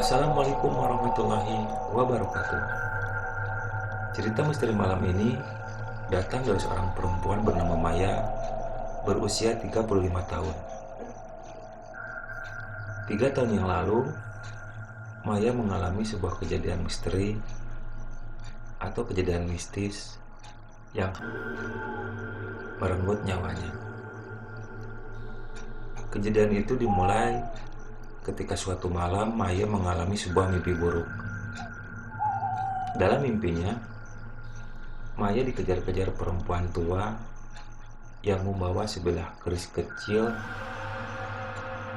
Assalamualaikum warahmatullahi wabarakatuh. Cerita misteri malam ini datang dari seorang perempuan bernama Maya, berusia 35 tahun. 3 tahun yang lalu, Maya mengalami sebuah kejadian misteri atau kejadian mistis yang merenggut nyawanya. Kejadian itu dimulai ketika suatu malam Maya mengalami sebuah mimpi buruk. Dalam mimpinya, Maya dikejar-kejar perempuan tua yang membawa sebilah keris kecil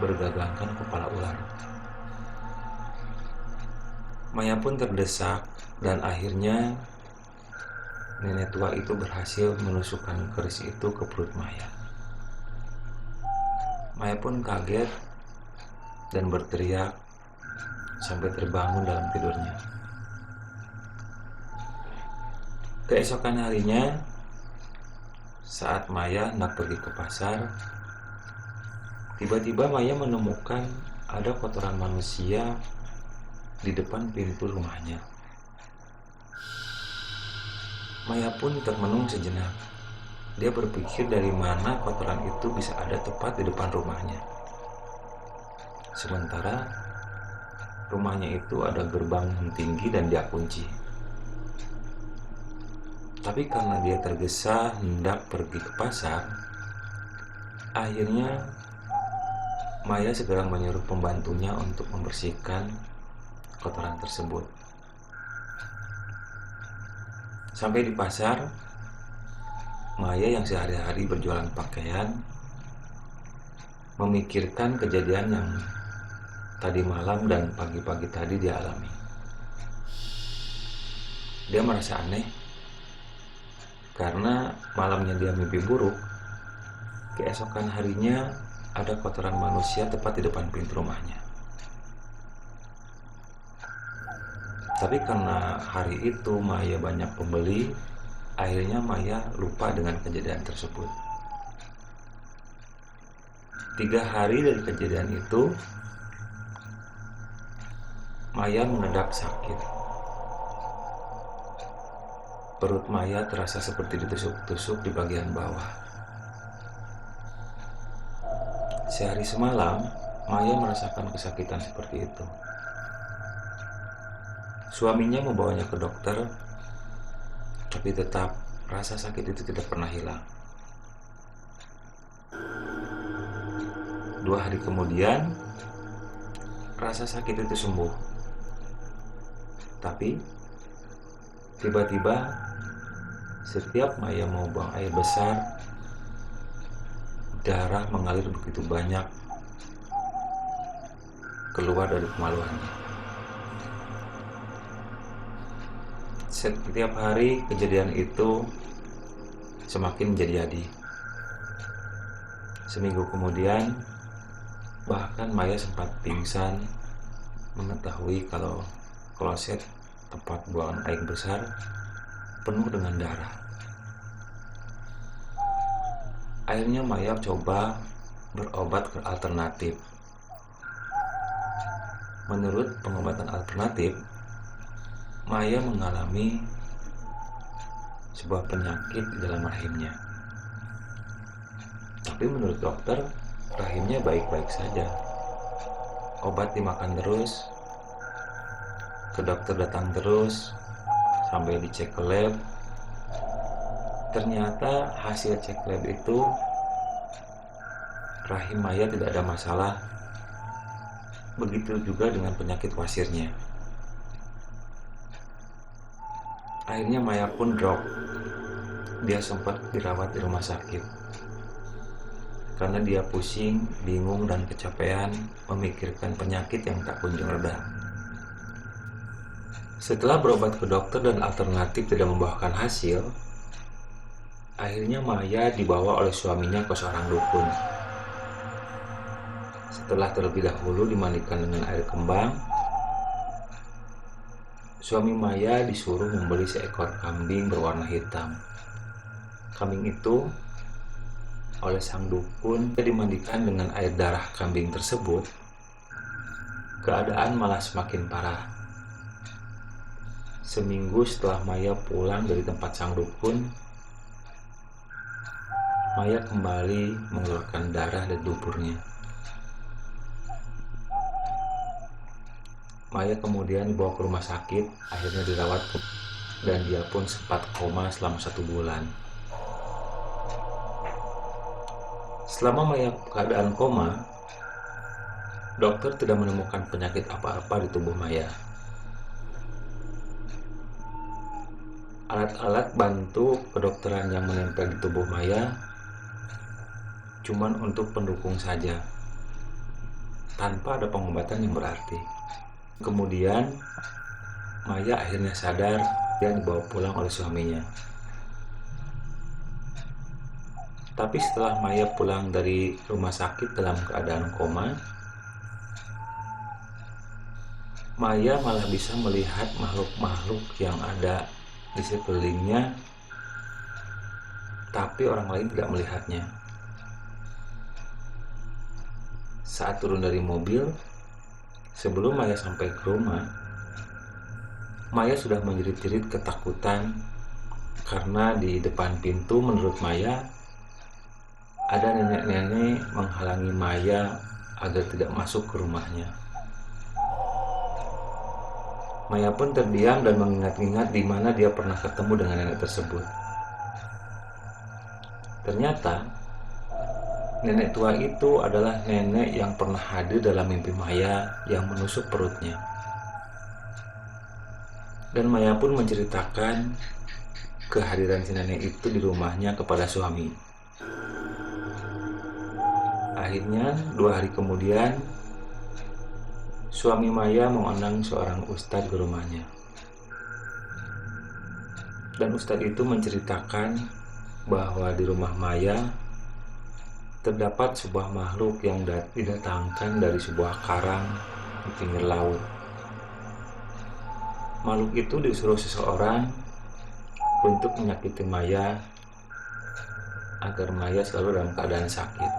bergagangkan kepala ular. Maya pun terdesak dan akhirnya nenek tua itu berhasil menusukkan keris itu ke perut Maya. Maya pun kaget dan berteriak sampai terbangun dalam tidurnya. Keesokan harinya, saat Maya hendak pergi ke pasar, tiba-tiba Maya menemukan ada kotoran manusia di depan pintu rumahnya. Maya pun termenung sejenak. Dia berpikir dari mana kotoran itu bisa ada tepat di depan rumahnya. Sementara rumahnya itu ada gerbang yang tinggi dan dia kunci. Tapi karena dia tergesa hendak pergi ke pasar, akhirnya Maya segera menyuruh pembantunya untuk membersihkan kotoran tersebut. Sampai di pasar, Maya yang sehari-hari berjualan pakaian memikirkan kejadian yang tadi malam dan pagi-pagi tadi dia alami. Dia merasa aneh karena malamnya dia mimpi buruk, keesokan harinya ada kotoran manusia tepat di depan pintu rumahnya. Tapi karena hari itu Maya banyak pembeli, akhirnya Maya lupa dengan kejadian tersebut. 3 hari dari kejadian itu, Maya mendadak sakit. Perut Maya terasa seperti ditusuk-tusuk di bagian bawah. Sehari semalam, Maya merasakan kesakitan seperti itu. Suaminya membawanya ke dokter, tapi tetap rasa sakit itu tidak pernah hilang. 2 hari kemudian, rasa sakit itu sembuh. Tapi tiba-tiba setiap Maya mau buang air besar, darah mengalir begitu banyak keluar dari kemaluannya. Setiap hari kejadian itu semakin menjadi-jadi. Seminggu kemudian, bahkan Maya sempat pingsan mengetahui kalau kloset tempat buangan air besar penuh dengan darah. Akhirnya Maya coba berobat ke alternatif. Menurut pengobatan alternatif, Maya mengalami sebuah penyakit di dalam rahimnya. Tapi menurut dokter, rahimnya baik-baik saja. Obat dimakan terus, ke dokter datang terus sampai dicek ke lab. Ternyata hasil cek lab itu rahim Maya tidak ada masalah. Begitu juga dengan penyakit wasirnya. Akhirnya Maya pun drop. Dia sempat dirawat di rumah sakit karena dia pusing, bingung, dan kecapean memikirkan penyakit yang tak kunjung reda. Setelah berobat ke dokter dan alternatif tidak membuahkan hasil, akhirnya Maya dibawa oleh suaminya ke seorang dukun. Setelah terlebih dahulu dimandikan dengan air kembang, suami Maya disuruh membeli seekor kambing berwarna hitam. Kambing itu oleh sang dukun dimandikan dengan air darah kambing tersebut. Keadaan malah semakin parah. Seminggu setelah Maya pulang dari tempat sang dukun, Maya kembali mengeluarkan darah dari duburnya. Maya kemudian dibawa ke rumah sakit, akhirnya dirawat dan dia pun sempat koma selama 1 bulan. Selama Maya keadaan koma, dokter tidak menemukan penyakit apa-apa di tubuh Maya. Alat-alat bantu kedokteran yang menempel di tubuh Maya cuman untuk pendukung saja, tanpa ada pengobatan yang berarti. Kemudian Maya akhirnya sadar dan dibawa pulang oleh suaminya. Tapi setelah Maya pulang dari rumah sakit dalam keadaan koma, Maya malah bisa melihat makhluk-makhluk yang ada di sekelilingnya, tapi orang lain tidak melihatnya. Saat turun dari mobil, sebelum Maya sampai ke rumah, Maya sudah menjerit-jerit ketakutan karena di depan pintu menurut Maya ada nenek-nenek menghalangi Maya agar tidak masuk ke rumahnya. Maya pun terdiam dan mengingat-ingat di mana dia pernah ketemu dengan nenek tersebut. Ternyata nenek tua itu adalah nenek yang pernah hadir dalam mimpi Maya yang menusuk perutnya. Dan Maya pun menceritakan kehadiran si nenek itu di rumahnya kepada suami. Akhirnya 2 hari kemudian, suami Maya mengundang seorang ustadz ke rumahnya. Dan ustadz itu menceritakan bahwa di rumah Maya terdapat sebuah makhluk yang didatangkan dari sebuah karang di pinggir laut. Makhluk itu disuruh seseorang untuk menyakiti Maya agar Maya selalu dalam keadaan sakit.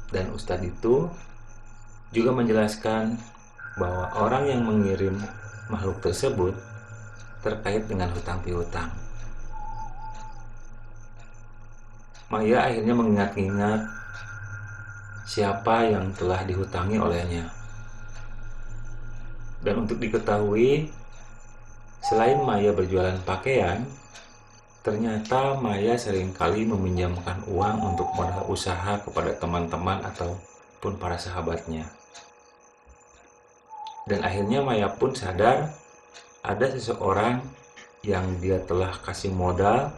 Dan ustadz itu juga menjelaskan bahwa orang yang mengirim makhluk tersebut terkait dengan hutang piutang. Maya akhirnya mengingat-ingat siapa yang telah dihutangi olehnya. Dan untuk diketahui, selain Maya berjualan pakaian, ternyata Maya seringkali meminjamkan uang untuk modal usaha kepada teman-teman ataupun para sahabatnya. Dan akhirnya Maya pun sadar ada seseorang yang dia telah kasih modal,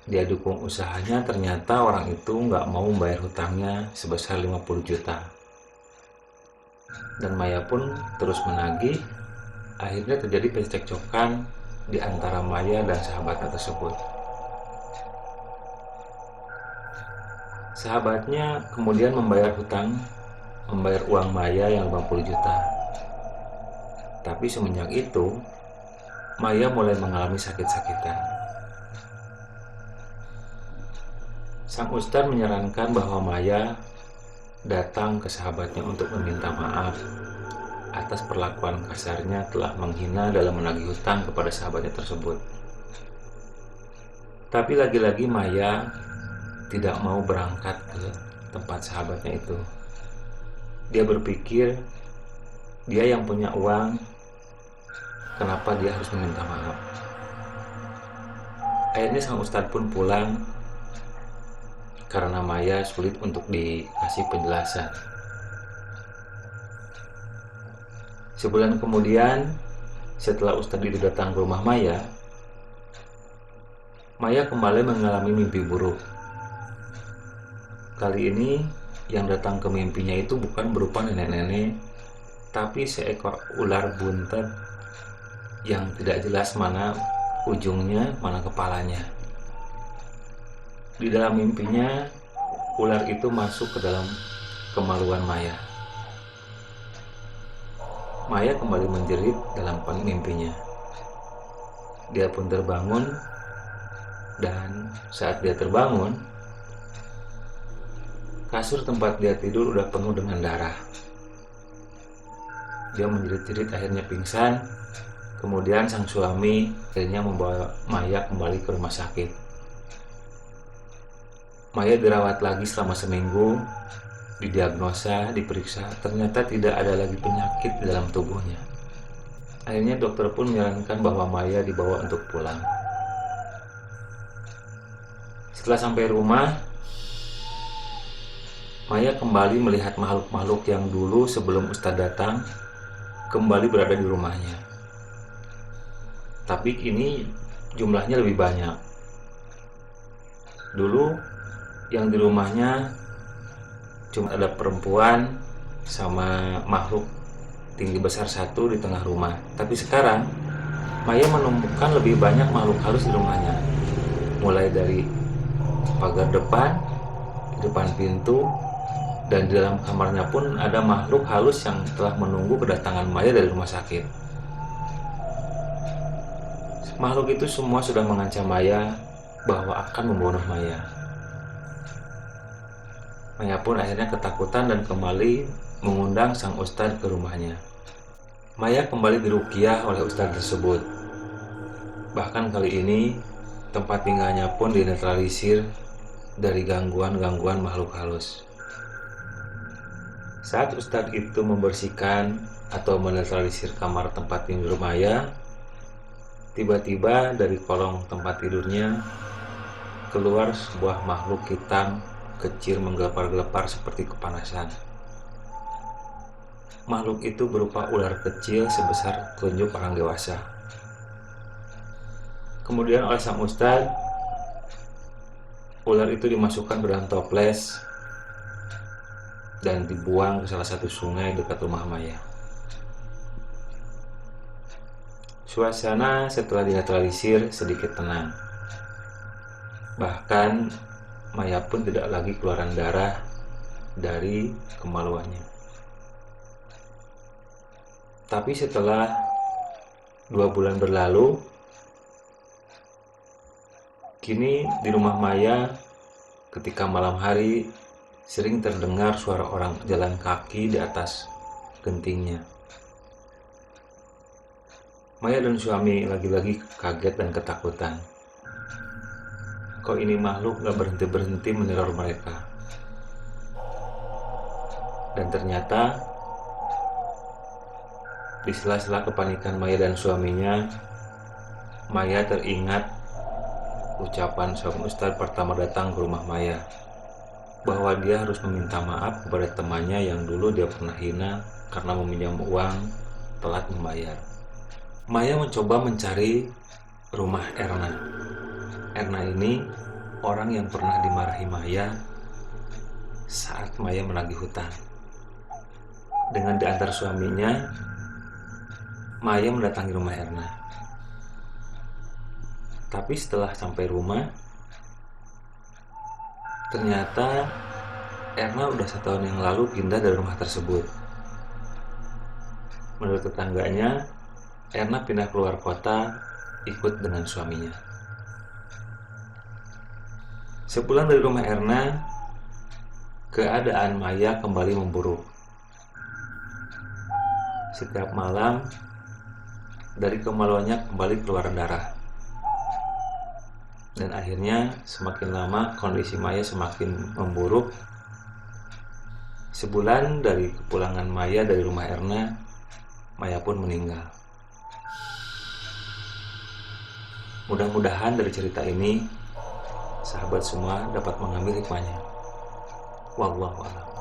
dia dukung usahanya, ternyata orang itu nggak mau membayar hutangnya sebesar 50 juta. Dan Maya pun terus menagih, akhirnya terjadi percekcokan di antara Maya dan sahabatnya tersebut. Sahabatnya kemudian membayar uang Maya yang 50 juta. Tapi semenjak itu, Maya mulai mengalami sakit-sakitan. Sang ustadz menyarankan bahwa Maya datang ke sahabatnya untuk meminta maaf atas perlakuan kasarnya telah menghina dalam menagih hutang kepada sahabatnya tersebut. Tapi lagi-lagi Maya tidak mau berangkat ke tempat sahabatnya itu. Dia berpikir Dia yang punya uang, kenapa dia harus meminta maaf? Akhirnya sang ustadz pun pulang karena Maya sulit untuk dikasih penjelasan. Sebulan kemudian, setelah ustadz itu datang ke rumah Maya, Maya kembali mengalami mimpi buruk. Kali ini yang datang ke mimpinya itu bukan berupa nenek-nenek, tapi seekor ular buntet yang tidak jelas mana ujungnya, mana kepalanya. Di dalam mimpinya, ular itu masuk ke dalam kemaluan Maya. Maya kembali menjerit dalam mimpinya. Dia pun terbangun, dan saat dia terbangun, kasur tempat dia tidur udah penuh dengan darah. Dia menjerit-jerit, akhirnya pingsan. Kemudian sang suami akhirnya membawa Maya kembali ke rumah sakit. Maya dirawat lagi selama seminggu, didiagnosa, diperiksa, ternyata tidak ada lagi penyakit di dalam tubuhnya. Akhirnya dokter pun menyarankan bahwa Maya dibawa untuk pulang. Setelah sampai rumah, Maya kembali melihat makhluk-makhluk yang dulu sebelum Ustadz datang kembali berada di rumahnya. Tapi kini jumlahnya lebih banyak. Dulu yang di rumahnya cuma ada perempuan sama makhluk tinggi besar satu di tengah rumah. Tapi sekarang Maya menemukan lebih banyak makhluk halus di rumahnya. Mulai dari pagar depan, di depan pintu, dan di dalam kamarnya pun ada makhluk halus yang telah menunggu kedatangan Maya dari rumah sakit. Makhluk itu semua sudah mengancam Maya bahwa akan membunuh Maya. Maya pun akhirnya ketakutan dan kembali mengundang sang ustadz ke rumahnya. Maya kembali diruqyah oleh ustadz tersebut. Bahkan kali ini tempat tinggalnya pun dinetralisir dari gangguan-gangguan makhluk halus. Saat ustadz itu membersihkan atau menetralisir kamar tempat tidur Maya, tiba-tiba dari kolong tempat tidurnya keluar sebuah makhluk hitam kecil menggelepar-gelepar seperti kepanasan. Makhluk itu berupa ular kecil sebesar telunjuk orang dewasa. Kemudian oleh sang ustadz, ular itu dimasukkan ke dalam toples dan dibuang ke salah satu sungai dekat rumah Maya. Suasana setelah dinetralisir sedikit tenang. Bahkan Maya pun tidak lagi keluaran darah dari kemaluannya. Tapi setelah 2 bulan berlalu, kini di rumah Maya ketika malam hari sering terdengar suara orang jalan kaki di atas gentingnya. Maya dan suami lagi-lagi kaget dan ketakutan. Kok ini makhluk gak berhenti-berhenti meneror mereka. Dan ternyata di sela-sela kepanikan Maya dan suaminya, Maya teringat ucapan sang ustadz pertama datang ke rumah Maya, bahwa dia harus meminta maaf kepada temannya yang dulu dia pernah hina karena meminjam uang telat membayar. Maya mencoba mencari rumah Erna. Erna ini orang yang pernah dimarahi Maya saat Maya menagih hutang. Dengan diantar suaminya, Maya mendatangi rumah Erna. Tapi setelah sampai rumah, ternyata Erna udah 1 tahun yang lalu pindah dari rumah tersebut. Menurut tetangganya, Erna pindah keluar kota ikut dengan suaminya. Sepulang dari rumah Erna, keadaan Maya kembali memburuk. Setiap malam, dari kemaluannya kembali keluar darah. Dan akhirnya semakin lama kondisi Maya semakin memburuk. Sebulan dari kepulangan Maya dari rumah Erna, Maya pun meninggal. Mudah-mudahan dari cerita ini sahabat semua dapat mengambil hikmahnya. Wallahu a'lam.